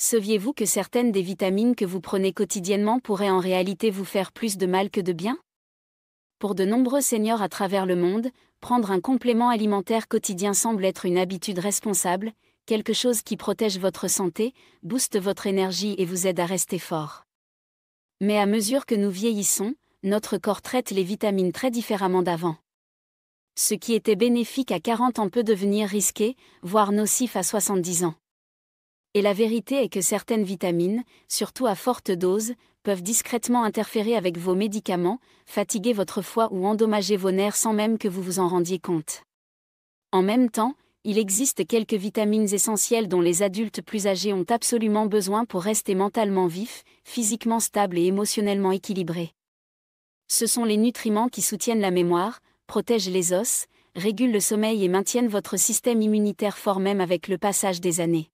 Saviez-vous que certaines des vitamines que vous prenez quotidiennement pourraient en réalité vous faire plus de mal que de bien? Pour de nombreux seniors à travers le monde, prendre un complément alimentaire quotidien semble être une habitude responsable, quelque chose qui protège votre santé, booste votre énergie et vous aide à rester fort. Mais à mesure que nous vieillissons, notre corps traite les vitamines très différemment d'avant. Ce qui était bénéfique à 40 ans peut devenir risqué, voire nocif à 70 ans. Et la vérité est que certaines vitamines, surtout à forte dose, peuvent discrètement interférer avec vos médicaments, fatiguer votre foie ou endommager vos nerfs sans même que vous vous en rendiez compte. En même temps, il existe quelques vitamines essentielles dont les adultes plus âgés ont absolument besoin pour rester mentalement vifs, physiquement stables et émotionnellement équilibrés. Ce sont les nutriments qui soutiennent la mémoire, protègent les os, régulent le sommeil et maintiennent votre système immunitaire fort même avec le passage des années.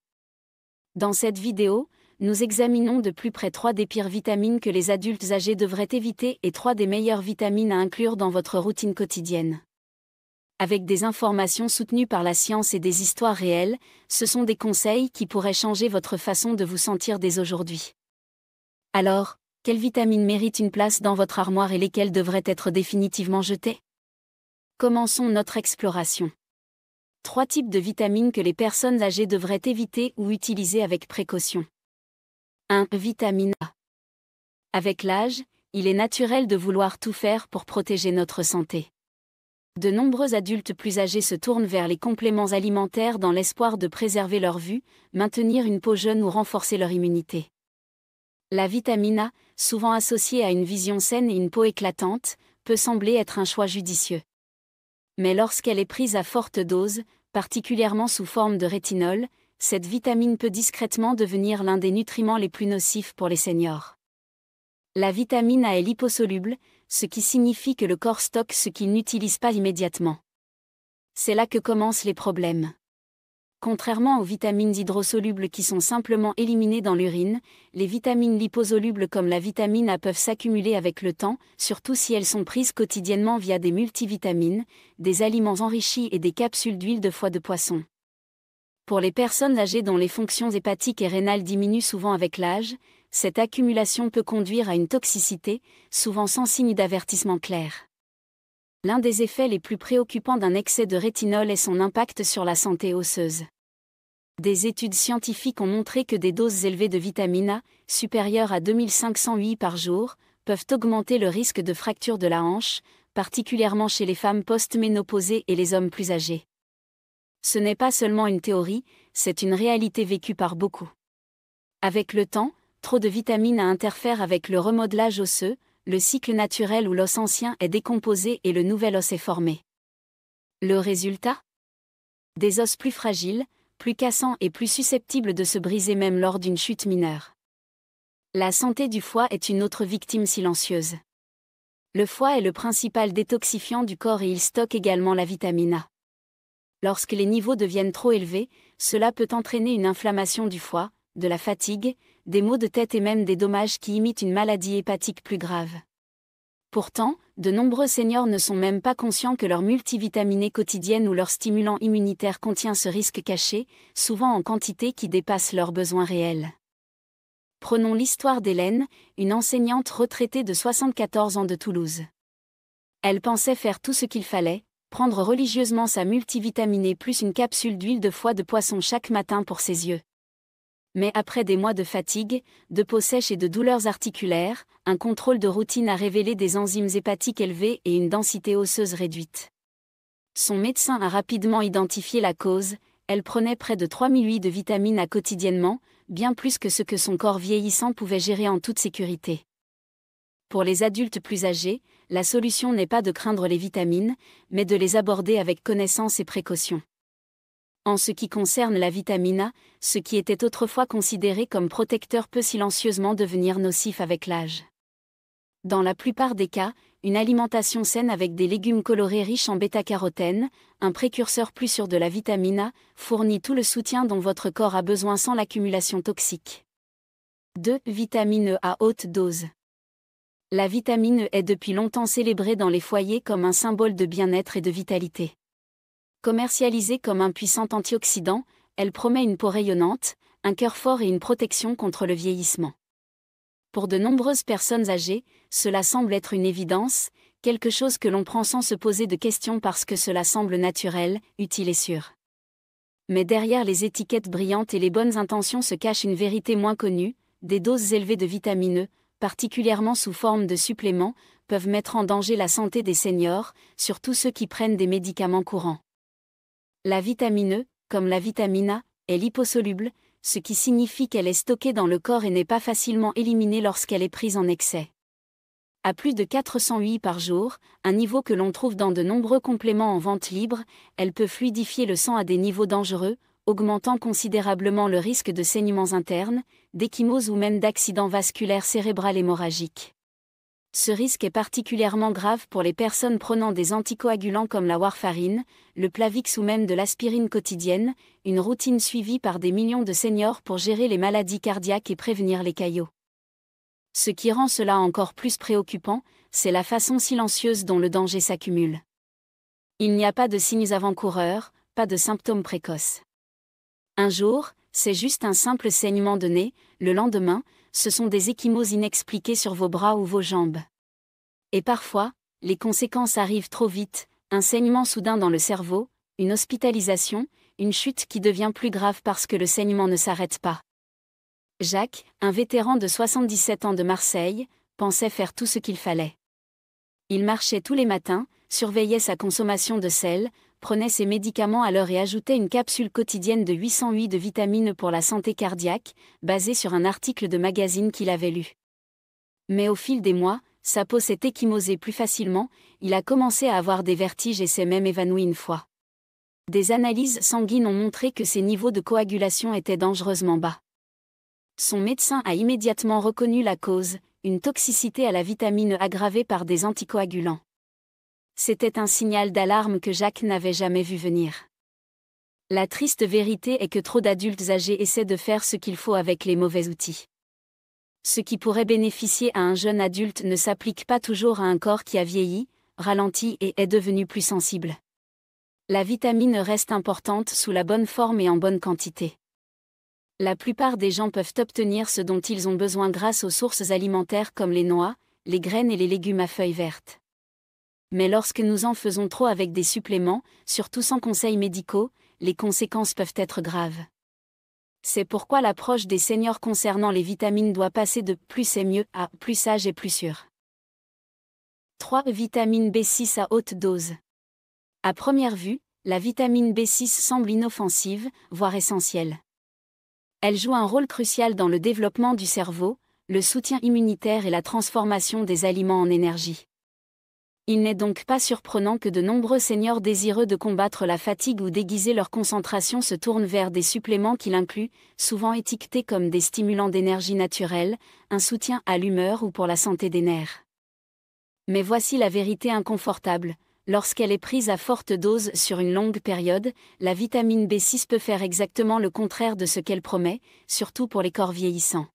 Dans cette vidéo, nous examinons de plus près 3 des pires vitamines que les adultes âgés devraient éviter et 3 des meilleures vitamines à inclure dans votre routine quotidienne. Avec des informations soutenues par la science et des histoires réelles, ce sont des conseils qui pourraient changer votre façon de vous sentir dès aujourd'hui. Alors, quelles vitamines méritent une place dans votre armoire et lesquelles devraient être définitivement jetées? Commençons notre exploration. 3 types de vitamines que les personnes âgées devraient éviter ou utiliser avec précaution. 1. Vitamine A. Avec l'âge, il est naturel de vouloir tout faire pour protéger notre santé. De nombreux adultes plus âgés se tournent vers les compléments alimentaires dans l'espoir de préserver leur vue, maintenir une peau jeune ou renforcer leur immunité. La vitamine A, souvent associée à une vision saine et une peau éclatante, peut sembler être un choix judicieux. Mais lorsqu'elle est prise à forte dose, particulièrement sous forme de rétinol, cette vitamine peut discrètement devenir l'un des nutriments les plus nocifs pour les seniors. La vitamine A est liposoluble, ce qui signifie que le corps stocke ce qu'il n'utilise pas immédiatement. C'est là que commencent les problèmes. Contrairement aux vitamines hydrosolubles qui sont simplement éliminées dans l'urine, les vitamines liposolubles comme la vitamine A peuvent s'accumuler avec le temps, surtout si elles sont prises quotidiennement via des multivitamines, des aliments enrichis et des capsules d'huile de foie de poisson. Pour les personnes âgées dont les fonctions hépatiques et rénales diminuent souvent avec l'âge, cette accumulation peut conduire à une toxicité, souvent sans signe d'avertissement clair. L'un des effets les plus préoccupants d'un excès de rétinol est son impact sur la santé osseuse. Des études scientifiques ont montré que des doses élevées de vitamine A, supérieures à 2500 UI par jour, peuvent augmenter le risque de fracture de la hanche, particulièrement chez les femmes post-ménopausées et les hommes plus âgés. Ce n'est pas seulement une théorie, c'est une réalité vécue par beaucoup. Avec le temps, trop de vitamine A interfère avec le remodelage osseux, le cycle naturel où l'os ancien est décomposé et le nouvel os est formé. Le résultat? Des os plus fragiles, plus cassants et plus susceptibles de se briser même lors d'une chute mineure. La santé du foie est une autre victime silencieuse. Le foie est le principal détoxifiant du corps et il stocke également la vitamine A. Lorsque les niveaux deviennent trop élevés, cela peut entraîner une inflammation du foie, de la fatigue, des maux de tête et même des dommages qui imitent une maladie hépatique plus grave. Pourtant, de nombreux seniors ne sont même pas conscients que leur multivitaminé quotidienne ou leur stimulant immunitaire contient ce risque caché, souvent en quantité qui dépasse leurs besoins réels. Prenons l'histoire d'Hélène, une enseignante retraitée de 74 ans de Toulouse. Elle pensait faire tout ce qu'il fallait, prendre religieusement sa multivitaminée plus une capsule d'huile de foie de poisson chaque matin pour ses yeux. Mais après des mois de fatigue, de peau sèche et de douleurs articulaires, un contrôle de routine a révélé des enzymes hépatiques élevées et une densité osseuse réduite. Son médecin a rapidement identifié la cause, elle prenait près de 3000 UI de vitamine A quotidiennement, bien plus que ce que son corps vieillissant pouvait gérer en toute sécurité. Pour les adultes plus âgés, la solution n'est pas de craindre les vitamines, mais de les aborder avec connaissance et précaution. En ce qui concerne la vitamine A, ce qui était autrefois considéré comme protecteur peut silencieusement devenir nocif avec l'âge. Dans la plupart des cas, une alimentation saine avec des légumes colorés riches en bêta-carotène, un précurseur plus sûr de la vitamine A, fournit tout le soutien dont votre corps a besoin sans l'accumulation toxique. 2. Vitamine E à haute dose. La vitamine E est depuis longtemps célébrée dans les foyers comme un symbole de bien-être et de vitalité. Commercialisée comme un puissant antioxydant, elle promet une peau rayonnante, un cœur fort et une protection contre le vieillissement. Pour de nombreuses personnes âgées, cela semble être une évidence, quelque chose que l'on prend sans se poser de questions parce que cela semble naturel, utile et sûr. Mais derrière les étiquettes brillantes et les bonnes intentions se cache une vérité moins connue, des doses élevées de vitamine E, particulièrement sous forme de suppléments, peuvent mettre en danger la santé des seniors, surtout ceux qui prennent des médicaments courants. La vitamine E, comme la vitamine A, est liposoluble, ce qui signifie qu'elle est stockée dans le corps et n'est pas facilement éliminée lorsqu'elle est prise en excès. À plus de 400 UI par jour, un niveau que l'on trouve dans de nombreux compléments en vente libre, elle peut fluidifier le sang à des niveaux dangereux, augmentant considérablement le risque de saignements internes, d'échymose ou même d'accident vasculaire cérébral hémorragique. Ce risque est particulièrement grave pour les personnes prenant des anticoagulants comme la warfarine, le Plavix ou même de l'aspirine quotidienne, une routine suivie par des millions de seniors pour gérer les maladies cardiaques et prévenir les caillots. Ce qui rend cela encore plus préoccupant, c'est la façon silencieuse dont le danger s'accumule. Il n'y a pas de signes avant-coureurs, pas de symptômes précoces. Un jour, c'est juste un simple saignement de nez, le lendemain, ce sont des ecchymoses inexpliquées sur vos bras ou vos jambes. Et parfois, les conséquences arrivent trop vite, un saignement soudain dans le cerveau, une hospitalisation, une chute qui devient plus grave parce que le saignement ne s'arrête pas. Jacques, un vétéran de 77 ans de Marseille, pensait faire tout ce qu'il fallait. Il marchait tous les matins, surveillait sa consommation de sel, prenait ses médicaments à l'heure et ajoutait une capsule quotidienne de 800 UI de vitamines pour la santé cardiaque, basée sur un article de magazine qu'il avait lu. Mais au fil des mois, sa peau s'est échymosée plus facilement, il a commencé à avoir des vertiges et s'est même évanoui une fois. Des analyses sanguines ont montré que ses niveaux de coagulation étaient dangereusement bas. Son médecin a immédiatement reconnu la cause, une toxicité à la vitamine aggravée par des anticoagulants. C'était un signal d'alarme que Jacques n'avait jamais vu venir. La triste vérité est que trop d'adultes âgés essaient de faire ce qu'il faut avec les mauvais outils. Ce qui pourrait bénéficier à un jeune adulte ne s'applique pas toujours à un corps qui a vieilli, ralenti et est devenu plus sensible. La vitamine reste importante sous la bonne forme et en bonne quantité. La plupart des gens peuvent obtenir ce dont ils ont besoin grâce aux sources alimentaires comme les noix, les graines et les légumes à feuilles vertes. Mais lorsque nous en faisons trop avec des suppléments, surtout sans conseils médicaux, les conséquences peuvent être graves. C'est pourquoi l'approche des seniors concernant les vitamines doit passer de « plus c'est mieux » à « plus sage et plus sûr ». 3. Vitamine B6 à haute dose. À première vue, la vitamine B6 semble inoffensive, voire essentielle. Elle joue un rôle crucial dans le développement du cerveau, le soutien immunitaire et la transformation des aliments en énergie. Il n'est donc pas surprenant que de nombreux seniors désireux de combattre la fatigue ou d'aiguiser leur concentration se tournent vers des suppléments qui l'incluent, souvent étiquetés comme des stimulants d'énergie naturelle, un soutien à l'humeur ou pour la santé des nerfs. Mais voici la vérité inconfortable. Lorsqu'elle est prise à forte dose sur une longue période, la vitamine B6 peut faire exactement le contraire de ce qu'elle promet, surtout pour les corps vieillissants.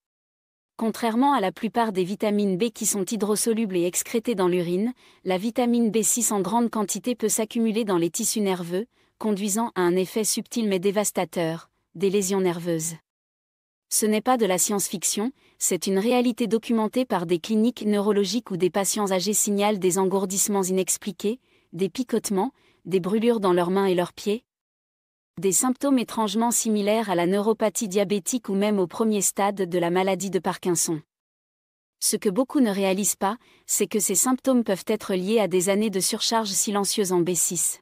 Contrairement à la plupart des vitamines B qui sont hydrosolubles et excrétées dans l'urine, la vitamine B6 en grande quantité peut s'accumuler dans les tissus nerveux, conduisant à un effet subtil mais dévastateur, des lésions nerveuses. Ce n'est pas de la science-fiction, c'est une réalité documentée par des cliniques neurologiques où des patients âgés signalent des engourdissements inexpliqués, des picotements, des brûlures dans leurs mains et leurs pieds. Des symptômes étrangement similaires à la neuropathie diabétique ou même au premier stade de la maladie de Parkinson. Ce que beaucoup ne réalisent pas, c'est que ces symptômes peuvent être liés à des années de surcharge silencieuse en B6.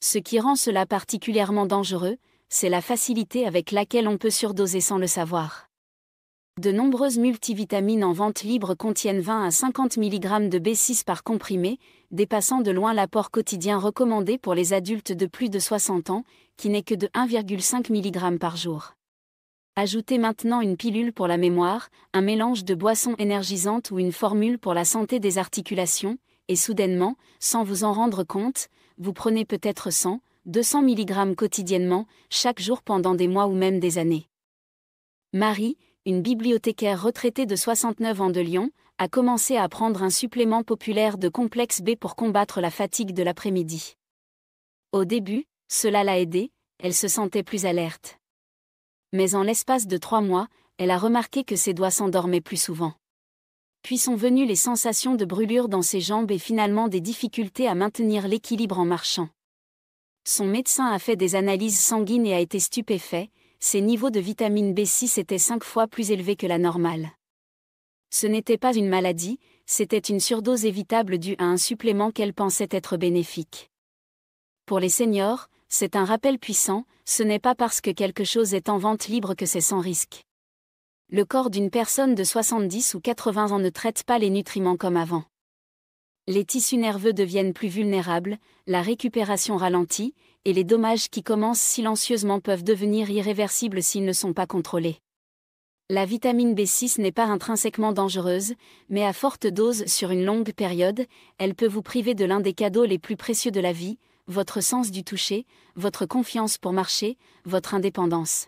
Ce qui rend cela particulièrement dangereux, c'est la facilité avec laquelle on peut surdoser sans le savoir. De nombreuses multivitamines en vente libre contiennent 20 à 50 mg de B6 par comprimé, dépassant de loin l'apport quotidien recommandé pour les adultes de plus de 60 ans, qui n'est que de 1,5 mg par jour. Ajoutez maintenant une pilule pour la mémoire, un mélange de boissons énergisantes ou une formule pour la santé des articulations, et soudainement, sans vous en rendre compte, vous prenez peut-être 100, 200 mg quotidiennement, chaque jour pendant des mois ou même des années. Marie, une bibliothécaire retraitée de 69 ans de Lyon, a commencé à prendre un supplément populaire de complexe B pour combattre la fatigue de l'après-midi. Au début, cela l'a aidée, elle se sentait plus alerte. Mais en l'espace de 3 mois, elle a remarqué que ses doigts s'endormaient plus souvent. Puis sont venues les sensations de brûlure dans ses jambes et finalement des difficultés à maintenir l'équilibre en marchant. Son médecin a fait des analyses sanguines et a été stupéfait, ses niveaux de vitamine B6 étaient 5 fois plus élevés que la normale. Ce n'était pas une maladie, c'était une surdose évitable due à un supplément qu'elle pensait être bénéfique. Pour les seniors, c'est un rappel puissant, ce n'est pas parce que quelque chose est en vente libre que c'est sans risque. Le corps d'une personne de 70 ou 80 ans ne traite pas les nutriments comme avant. Les tissus nerveux deviennent plus vulnérables, la récupération ralentit, et les dommages qui commencent silencieusement peuvent devenir irréversibles s'ils ne sont pas contrôlés. La vitamine B6 n'est pas intrinsèquement dangereuse, mais à forte dose sur une longue période, elle peut vous priver de l'un des cadeaux les plus précieux de la vie, votre sens du toucher, votre confiance pour marcher, votre indépendance.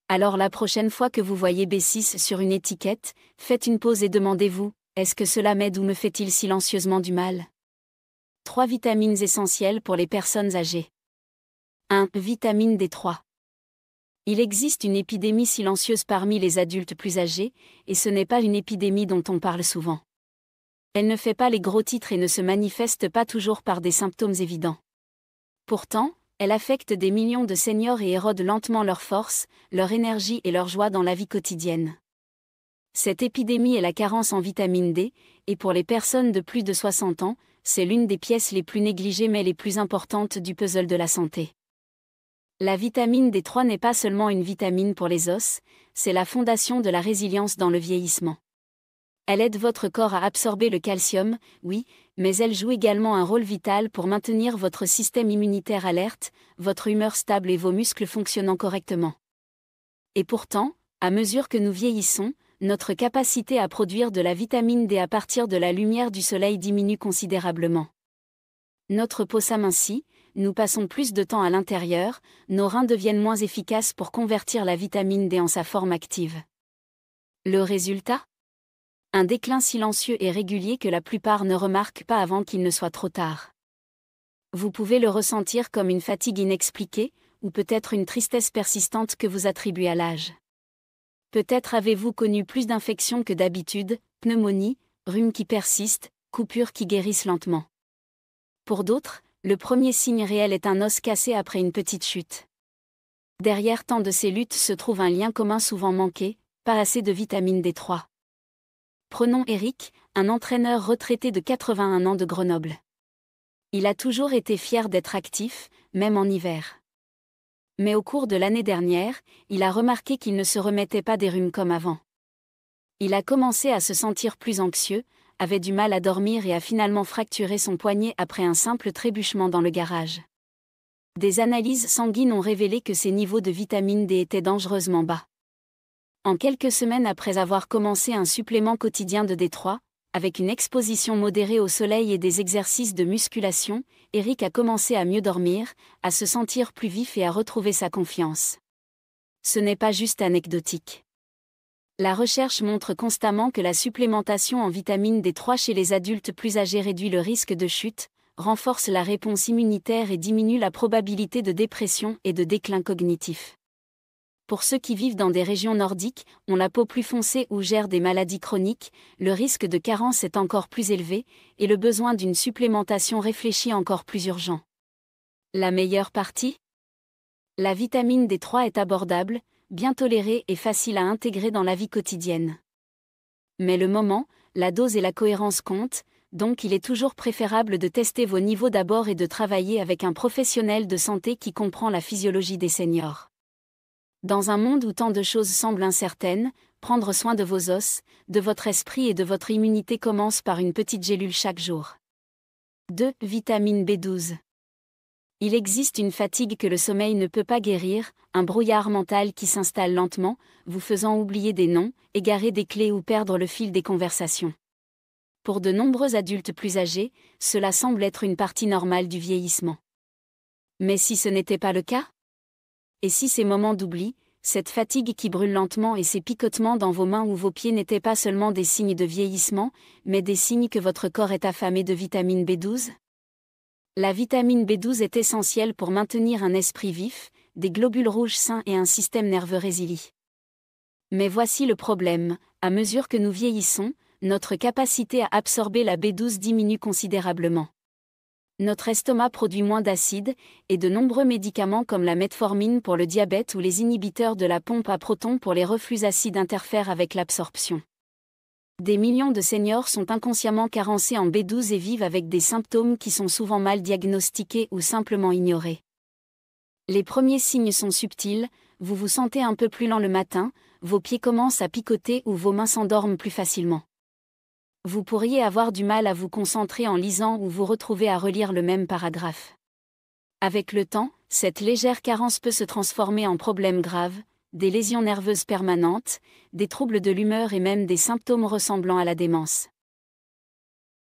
Alors la prochaine fois que vous voyez B6 sur une étiquette, faites une pause et demandez-vous, est-ce que cela m'aide ou me fait-il silencieusement du mal ? 3 vitamines essentielles pour les personnes âgées. 1. Vitamine D3. Il existe une épidémie silencieuse parmi les adultes plus âgés, et ce n'est pas une épidémie dont on parle souvent. Elle ne fait pas les gros titres et ne se manifeste pas toujours par des symptômes évidents. Pourtant, elle affecte des millions de seniors et érode lentement leur force, leur énergie et leur joie dans la vie quotidienne. Cette épidémie est la carence en vitamine D, et pour les personnes de plus de 60 ans, c'est l'une des pièces les plus négligées mais les plus importantes du puzzle de la santé. La vitamine D3 n'est pas seulement une vitamine pour les os, c'est la fondation de la résilience dans le vieillissement. Elle aide votre corps à absorber le calcium, oui, mais elle joue également un rôle vital pour maintenir votre système immunitaire alerte, votre humeur stable et vos muscles fonctionnant correctement. Et pourtant, à mesure que nous vieillissons, notre capacité à produire de la vitamine D à partir de la lumière du soleil diminue considérablement. Notre peau s'amincit, nous passons plus de temps à l'intérieur, nos reins deviennent moins efficaces pour convertir la vitamine D en sa forme active. Le résultat ? Un déclin silencieux et régulier que la plupart ne remarquent pas avant qu'il ne soit trop tard. Vous pouvez le ressentir comme une fatigue inexpliquée, ou peut-être une tristesse persistante que vous attribuez à l'âge. Peut-être avez-vous connu plus d'infections que d'habitude, pneumonie, rhume qui persiste, coupures qui guérissent lentement. Pour d'autres, le premier signe réel est un os cassé après une petite chute. Derrière tant de ces luttes se trouve un lien commun souvent manqué, pas assez de vitamine D3. Prenons Eric, un entraîneur retraité de 81 ans de Grenoble. Il a toujours été fier d'être actif, même en hiver. Mais au cours de l'année dernière, il a remarqué qu'il ne se remettait pas des rhumes comme avant. Il a commencé à se sentir plus anxieux, avait du mal à dormir et a finalement fracturé son poignet après un simple trébuchement dans le garage. Des analyses sanguines ont révélé que ses niveaux de vitamine D étaient dangereusement bas. En quelques semaines après avoir commencé un supplément quotidien de D3, avec une exposition modérée au soleil et des exercices de musculation, Eric a commencé à mieux dormir, à se sentir plus vif et à retrouver sa confiance. Ce n'est pas juste anecdotique. La recherche montre constamment que la supplémentation en vitamine D3 chez les adultes plus âgés réduit le risque de chute, renforce la réponse immunitaire et diminue la probabilité de dépression et de déclin cognitif. Pour ceux qui vivent dans des régions nordiques, ont la peau plus foncée ou gèrent des maladies chroniques, le risque de carence est encore plus élevé, et le besoin d'une supplémentation réfléchie encore plus urgent. La meilleure partie ? La vitamine D3 est abordable, bien tolérée et facile à intégrer dans la vie quotidienne. Mais le moment, la dose et la cohérence comptent, donc il est toujours préférable de tester vos niveaux d'abord et de travailler avec un professionnel de santé qui comprend la physiologie des seniors. Dans un monde où tant de choses semblent incertaines, prendre soin de vos os, de votre esprit et de votre immunité commence par une petite gélule chaque jour. 2. Vitamine B12. Il existe une fatigue que le sommeil ne peut pas guérir, un brouillard mental qui s'installe lentement, vous faisant oublier des noms, égarer des clés ou perdre le fil des conversations. Pour de nombreux adultes plus âgés, cela semble être une partie normale du vieillissement. Mais si ce n'était pas le cas ? Et si ces moments d'oubli, cette fatigue qui brûle lentement et ces picotements dans vos mains ou vos pieds n'étaient pas seulement des signes de vieillissement, mais des signes que votre corps est affamé de vitamine B12 ? La vitamine B12 est essentielle pour maintenir un esprit vif, des globules rouges sains et un système nerveux résilient. Mais voici le problème, à mesure que nous vieillissons, notre capacité à absorber la B12 diminue considérablement. Notre estomac produit moins d'acide, et de nombreux médicaments comme la metformine pour le diabète ou les inhibiteurs de la pompe à protons pour les reflux acides interfèrent avec l'absorption. Des millions de seniors sont inconsciemment carencés en B12 et vivent avec des symptômes qui sont souvent mal diagnostiqués ou simplement ignorés. Les premiers signes sont subtils, vous vous sentez un peu plus lent le matin, vos pieds commencent à picoter ou vos mains s'endorment plus facilement. Vous pourriez avoir du mal à vous concentrer en lisant ou vous retrouver à relire le même paragraphe. Avec le temps, cette légère carence peut se transformer en problèmes graves, des lésions nerveuses permanentes, des troubles de l'humeur et même des symptômes ressemblant à la démence.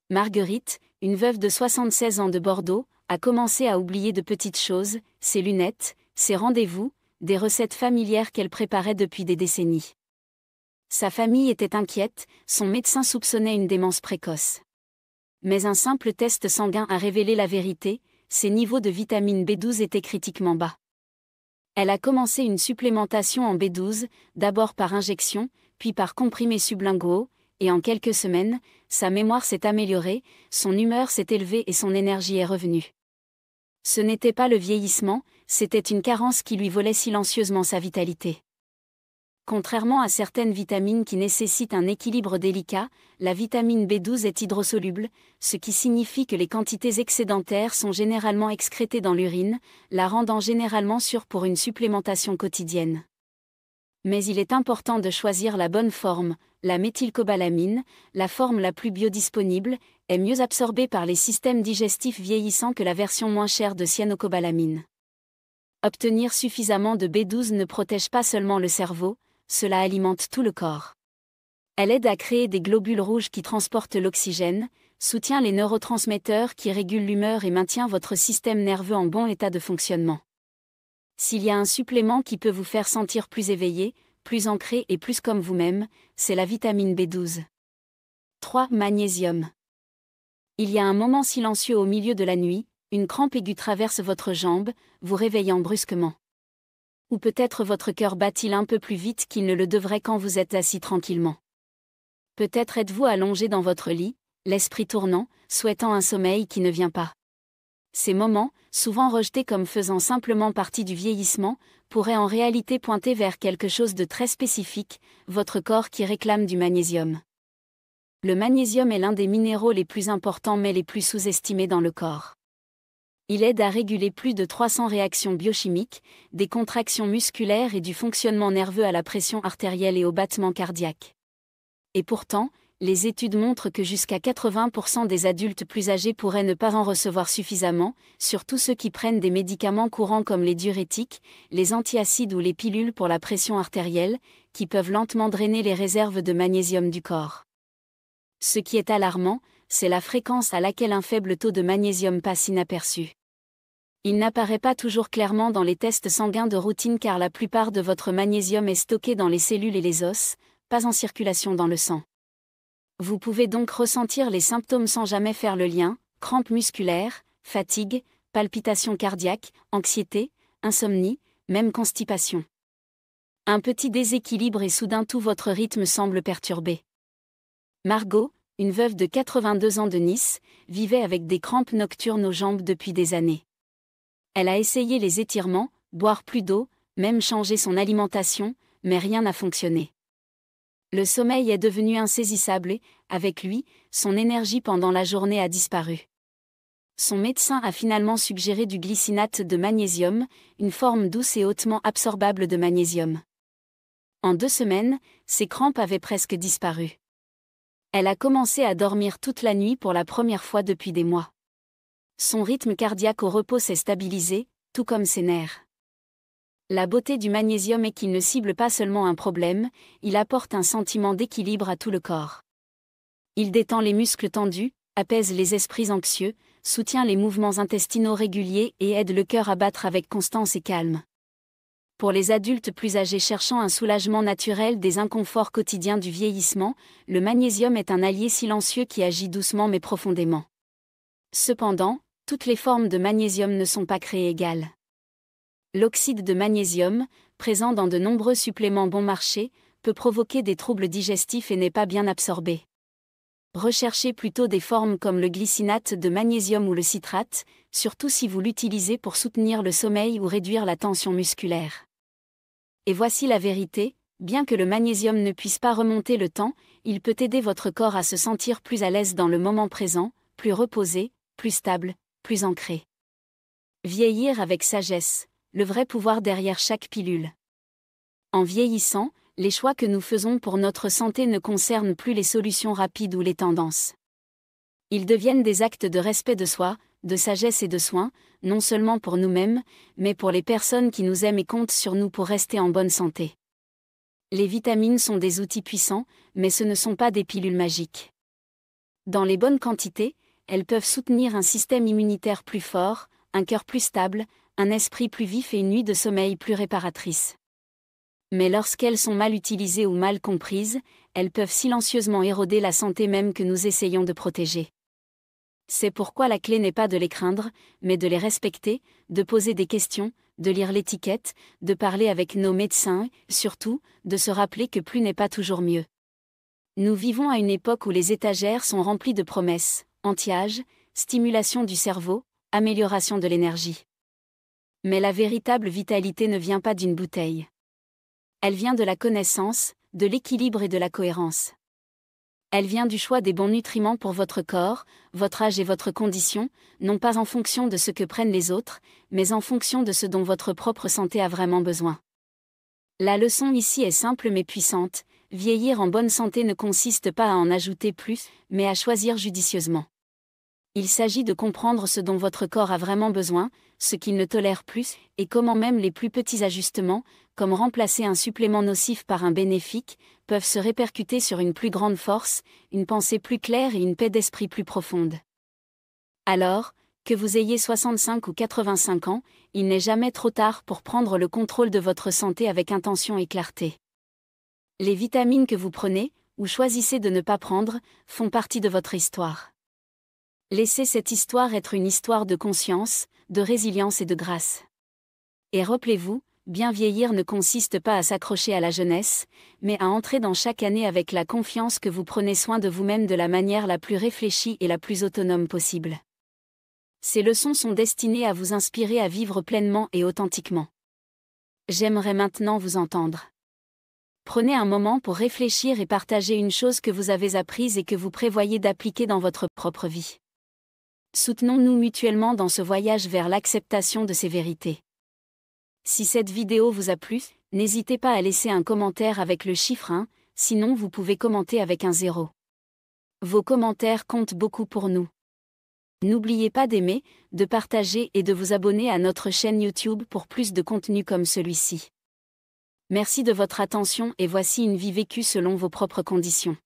Marguerite, une veuve de 76 ans de Bordeaux, a commencé à oublier de petites choses, ses lunettes, ses rendez-vous, des recettes familières qu'elle préparait depuis des décennies. Sa famille était inquiète, son médecin soupçonnait une démence précoce. Mais un simple test sanguin a révélé la vérité, ses niveaux de vitamine B12 étaient critiquement bas. Elle a commencé une supplémentation en B12, d'abord par injection, puis par comprimés sublinguaux, et en quelques semaines, sa mémoire s'est améliorée, son humeur s'est élevée et son énergie est revenue. Ce n'était pas le vieillissement, c'était une carence qui lui volait silencieusement sa vitalité. Contrairement à certaines vitamines qui nécessitent un équilibre délicat, la vitamine B12 est hydrosoluble, ce qui signifie que les quantités excédentaires sont généralement excrétées dans l'urine, la rendant généralement sûre pour une supplémentation quotidienne. Mais il est important de choisir la bonne forme, la méthylcobalamine, la forme la plus biodisponible, est mieux absorbée par les systèmes digestifs vieillissants que la version moins chère de cyanocobalamine. Obtenir suffisamment de B12 ne protège pas seulement le cerveau, cela alimente tout le corps. Elle aide à créer des globules rouges qui transportent l'oxygène, soutient les neurotransmetteurs qui régulent l'humeur et maintient votre système nerveux en bon état de fonctionnement. S'il y a un supplément qui peut vous faire sentir plus éveillé, plus ancré et plus comme vous-même, c'est la vitamine B12. 3. Magnésium. Il y a un moment silencieux au milieu de la nuit, une crampe aiguë traverse votre jambe, vous réveillant brusquement. Ou peut-être votre cœur bat-il un peu plus vite qu'il ne le devrait quand vous êtes assis tranquillement. Peut-être êtes-vous allongé dans votre lit, l'esprit tournant, souhaitant un sommeil qui ne vient pas. Ces moments, souvent rejetés comme faisant simplement partie du vieillissement, pourraient en réalité pointer vers quelque chose de très spécifique, votre corps qui réclame du magnésium. Le magnésium est l'un des minéraux les plus importants mais les plus sous-estimés dans le corps. Il aide à réguler plus de 300 réactions biochimiques, des contractions musculaires et du fonctionnement nerveux à la pression artérielle et au battement cardiaque. Et pourtant, les études montrent que jusqu'à 80% des adultes plus âgés pourraient ne pas en recevoir suffisamment, surtout ceux qui prennent des médicaments courants comme les diurétiques, les antiacides ou les pilules pour la pression artérielle, qui peuvent lentement drainer les réserves de magnésium du corps. Ce qui est alarmant, c'est la fréquence à laquelle un faible taux de magnésium passe inaperçu. Il n'apparaît pas toujours clairement dans les tests sanguins de routine car la plupart de votre magnésium est stocké dans les cellules et les os, pas en circulation dans le sang. Vous pouvez donc ressentir les symptômes sans jamais faire le lien, crampes musculaires, fatigue, palpitations cardiaques, anxiété, insomnie, même constipation. Un petit déséquilibre et soudain tout votre rythme semble perturbé. Margot, une veuve de 82 ans de Nice, vivait avec des crampes nocturnes aux jambes depuis des années. Elle a essayé les étirements, boire plus d'eau, même changer son alimentation, mais rien n'a fonctionné. Le sommeil est devenu insaisissable et, avec lui, son énergie pendant la journée a disparu. Son médecin a finalement suggéré du glycinate de magnésium, une forme douce et hautement absorbable de magnésium. En 2 semaines, ses crampes avaient presque disparu. Elle a commencé à dormir toute la nuit pour la première fois depuis des mois. Son rythme cardiaque au repos s'est stabilisé, tout comme ses nerfs. La beauté du magnésium est qu'il ne cible pas seulement un problème, il apporte un sentiment d'équilibre à tout le corps. Il détend les muscles tendus, apaise les esprits anxieux, soutient les mouvements intestinaux réguliers et aide le cœur à battre avec constance et calme. Pour les adultes plus âgés cherchant un soulagement naturel des inconforts quotidiens du vieillissement, le magnésium est un allié silencieux qui agit doucement mais profondément. Cependant, toutes les formes de magnésium ne sont pas créées égales. L'oxyde de magnésium, présent dans de nombreux suppléments bon marché, peut provoquer des troubles digestifs et n'est pas bien absorbé. Recherchez plutôt des formes comme le glycinate de magnésium ou le citrate, surtout si vous l'utilisez pour soutenir le sommeil ou réduire la tension musculaire. Et voici la vérité, bien que le magnésium ne puisse pas remonter le temps, il peut aider votre corps à se sentir plus à l'aise dans le moment présent, plus reposé, plus stable, plus ancré. Vieillir avec sagesse, le vrai pouvoir derrière chaque pilule. En vieillissant, les choix que nous faisons pour notre santé ne concernent plus les solutions rapides ou les tendances. Ils deviennent des actes de respect de soi, de sagesse et de soin, non seulement pour nous-mêmes, mais pour les personnes qui nous aiment et comptent sur nous pour rester en bonne santé. Les vitamines sont des outils puissants, mais ce ne sont pas des pilules magiques. Dans les bonnes quantités, elles peuvent soutenir un système immunitaire plus fort, un cœur plus stable, un esprit plus vif et une nuit de sommeil plus réparatrice. Mais lorsqu'elles sont mal utilisées ou mal comprises, elles peuvent silencieusement éroder la santé même que nous essayons de protéger. C'est pourquoi la clé n'est pas de les craindre, mais de les respecter, de poser des questions, de lire l'étiquette, de parler avec nos médecins, surtout, de se rappeler que plus n'est pas toujours mieux. Nous vivons à une époque où les étagères sont remplies de promesses, anti-âge, stimulation du cerveau, amélioration de l'énergie. Mais la véritable vitalité ne vient pas d'une bouteille. Elle vient de la connaissance, de l'équilibre et de la cohérence. Elle vient du choix des bons nutriments pour votre corps, votre âge et votre condition, non pas en fonction de ce que prennent les autres, mais en fonction de ce dont votre propre santé a vraiment besoin. La leçon ici est simple mais puissante, vieillir en bonne santé ne consiste pas à en ajouter plus, mais à choisir judicieusement. Il s'agit de comprendre ce dont votre corps a vraiment besoin, ce qu'il ne tolère plus, et comment même les plus petits ajustements, comme remplacer un supplément nocif par un bénéfique, peuvent se répercuter sur une plus grande force, une pensée plus claire et une paix d'esprit plus profonde. Alors, que vous ayez 65 ou 85 ans, il n'est jamais trop tard pour prendre le contrôle de votre santé avec intention et clarté. Les vitamines que vous prenez, ou choisissez de ne pas prendre, font partie de votre histoire. Laissez cette histoire être une histoire de conscience, de résilience et de grâce. Et rappelez-vous, bien vieillir ne consiste pas à s'accrocher à la jeunesse, mais à entrer dans chaque année avec la confiance que vous prenez soin de vous-même de la manière la plus réfléchie et la plus autonome possible. Ces leçons sont destinées à vous inspirer à vivre pleinement et authentiquement. J'aimerais maintenant vous entendre. Prenez un moment pour réfléchir et partager une chose que vous avez apprise et que vous prévoyez d'appliquer dans votre propre vie. Soutenons-nous mutuellement dans ce voyage vers l'acceptation de ces vérités. Si cette vidéo vous a plu, n'hésitez pas à laisser un commentaire avec le chiffre 1, sinon vous pouvez commenter avec un 0. Vos commentaires comptent beaucoup pour nous. N'oubliez pas d'aimer, de partager et de vous abonner à notre chaîne YouTube pour plus de contenu comme celui-ci. Merci de votre attention et voici une vie vécue selon vos propres conditions.